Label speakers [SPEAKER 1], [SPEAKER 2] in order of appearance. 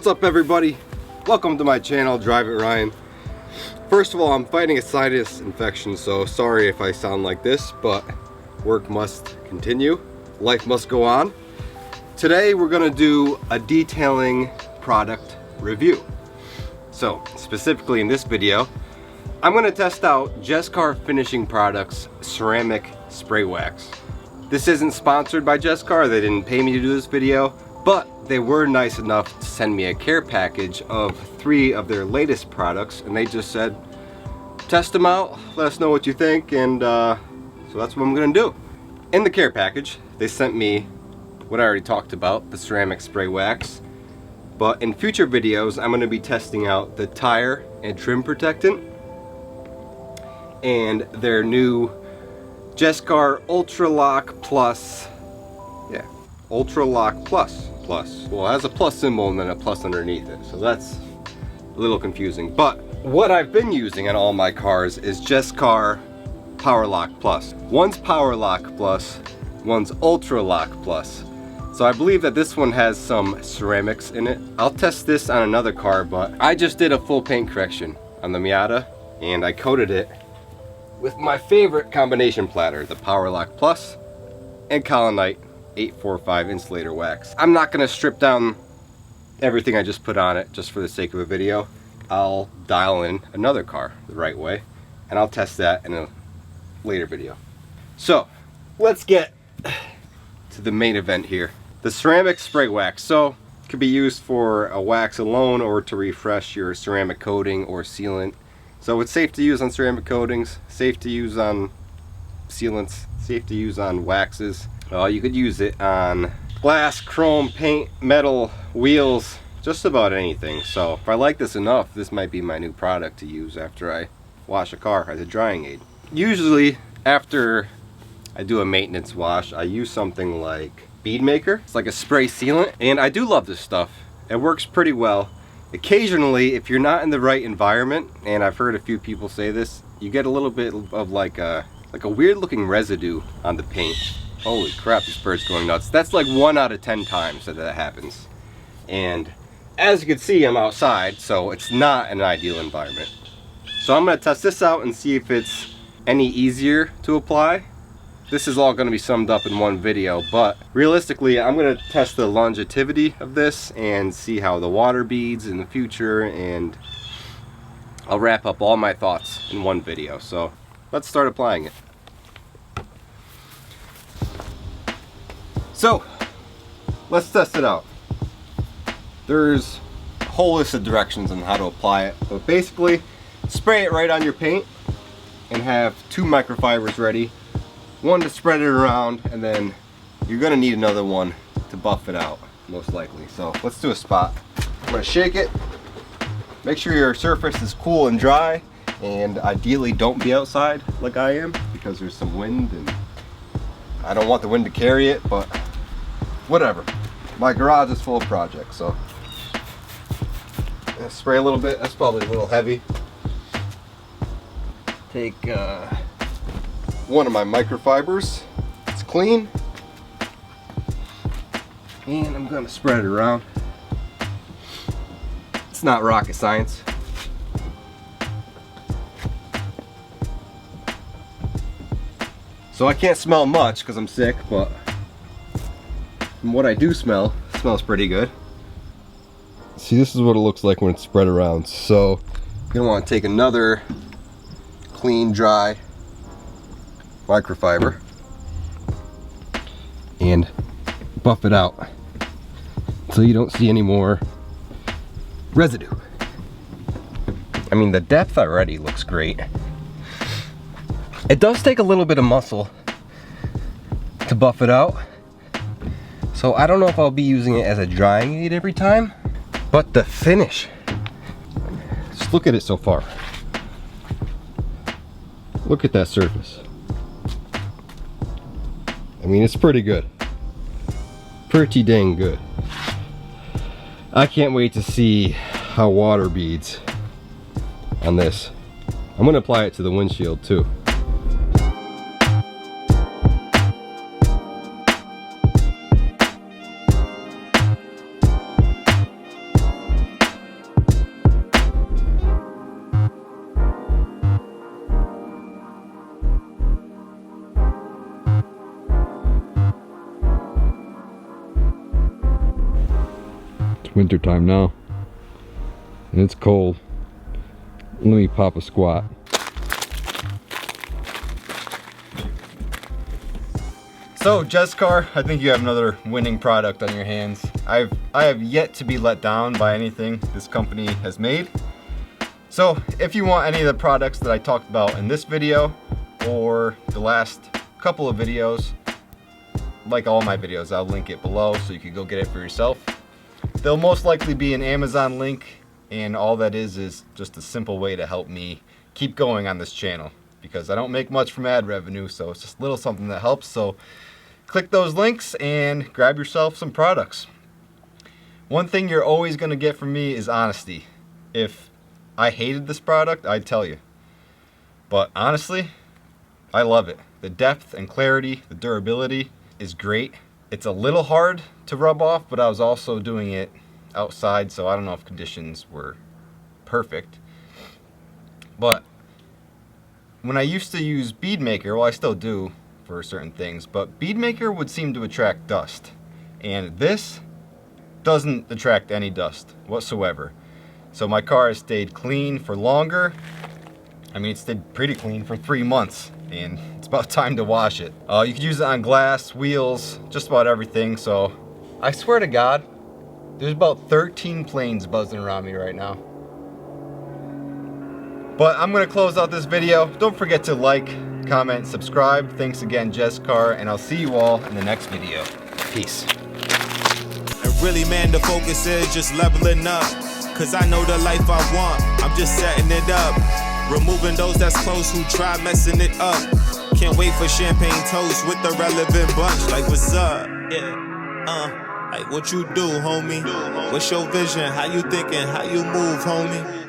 [SPEAKER 1] What's up, everybody? Welcome to my channel, DriveItRyan. First of all, I'm fighting a sinus infection, so sorry if I sound like this, but work must continue. Life must go on. Today we're gonna do a detailing product review. So specifically in this video, I'm gonna test out Jescar Finishing Products Ceramic Spray Wax. This isn't sponsored by Jescar, they didn't pay me to do this video, but they were nice enough to send me a care package of 3 of their latest products, and they just said, test them out, let us know what you think, and so that's what I'm gonna do. In the care package, they sent me what I already talked about, the ceramic spray wax, but in future videos, I'm gonna be testing out the tire and trim protectant and their new Jescar Ultra Lock Plus, Ultra Lock Plus. Well, it has a plus symbol and then a plus underneath it, so that's a little confusing. But what I've been using on all my cars is Jescar Power Lock Plus. One's Power Lock Plus, one's Ultra Lock Plus. So I believe that this one has some ceramics in it. I'll test this on another car, but I just did a full paint correction on the Miata, and I coated it with my favorite combination platter, the Power Lock Plus and Colonite 845 insulator wax. I'm not gonna strip down everything I just put on it just for the sake of a video. I'll dial in another car the right way, and I'll test that in a later video. So let's get to the main event here. The ceramic spray wax. So it could be used for a wax alone or to refresh your ceramic coating or sealant. So it's safe to use on ceramic coatings, safe to use on sealants, safe to use on waxes. You could use it on glass, chrome, paint, metal, wheels, just about anything. So if I like this enough, this might be my new product to use after I wash a car as a drying aid. Usually after I do a maintenance wash, I use something like Bead Maker. It's like a spray sealant, and I do love this stuff. It works pretty well. Occasionally, if you're not in the right environment, and I've heard a few people say this, you get a little bit of like a weird looking residue on the paint. Holy crap, this bird's going nuts. That's like 1 out of 10 times that happens. And as you can see, I'm outside, so it's not an ideal environment. So I'm gonna test this out and see if it's any easier to apply. This is all gonna be summed up in one video, but realistically, I'm gonna test the longevity of this and see how the water beads in the future, and I'll wrap up all my thoughts in one video. So let's start applying it. So let's test it out. There's a whole list of directions on how to apply it, but basically spray it right on your paint and have 2 microfibers ready, one to spread it around, and then you're gonna need another one to buff it out, most likely. So let's do a spot. I'm gonna shake it, make sure your surface is cool and dry, and ideally don't be outside like I am because there's some wind and I don't want the wind to carry it, but whatever. My garage is full of projects, so spray a little bit. That's probably a little heavy. Take one of my microfibers. It's clean, and I'm gonna spread it around. It's not rocket science. So I can't smell much because I'm sick, but from what I do smell, it smells pretty good. See, this is what it looks like when it's spread around. So you're gonna want to take another clean, dry microfiber and buff it out so you don't see any more residue. I mean, the depth already looks great. It does take a little bit of muscle to buff it out, so I don't know if I'll be using it as a drying aid every time, but the finish, just look at it so far. Look at that surface. I mean, it's pretty good. Pretty dang good. I can't wait to see how water beads on this. I'm gonna apply it to the windshield too. winter time now, and it's cold. Let me pop a squat. So Jescar, I think you have another winning product on your hands. I have yet to be let down by anything this company has made. So if you want any of the products that I talked about in this video or the last couple of videos, like all my videos, I'll link it below so you can go get it for yourself. There'll most likely be an Amazon link, and all that is just a simple way to help me keep going on this channel, because I don't make much from ad revenue, so it's just a little something that helps. So click those links and grab yourself some products. One thing you're always going to get from me is honesty. If I hated this product, I'd tell you. But honestly, I love it. The depth and clarity, the durability is great. It's a little hard to rub off, but I was also doing it outside, so I don't know if conditions were perfect. But when I used to use bead maker, well, I still do for certain things, but bead maker would seem to attract dust, and this doesn't attract any dust whatsoever. So my car has stayed clean for longer. I mean, it stayed pretty clean for 3 months, and it's about time to wash it. You could use it on glass, wheels, just about everything. So I swear to God, there's about 13 planes buzzing around me right now. But I'm gonna close out this video. Don't forget to like, comment, subscribe. Thanks again, Jescar, and I'll see you all in the next video. Peace.
[SPEAKER 2] And really, man, the focus is just leveling up. Cause I know the life I want, I'm just setting it up. Removing those that's close who try messing it up. Can't wait for champagne toast with the relevant bunch. Like, what's up? Yeah, like what you do, homie? What's your vision? How you thinking? How you move, homie?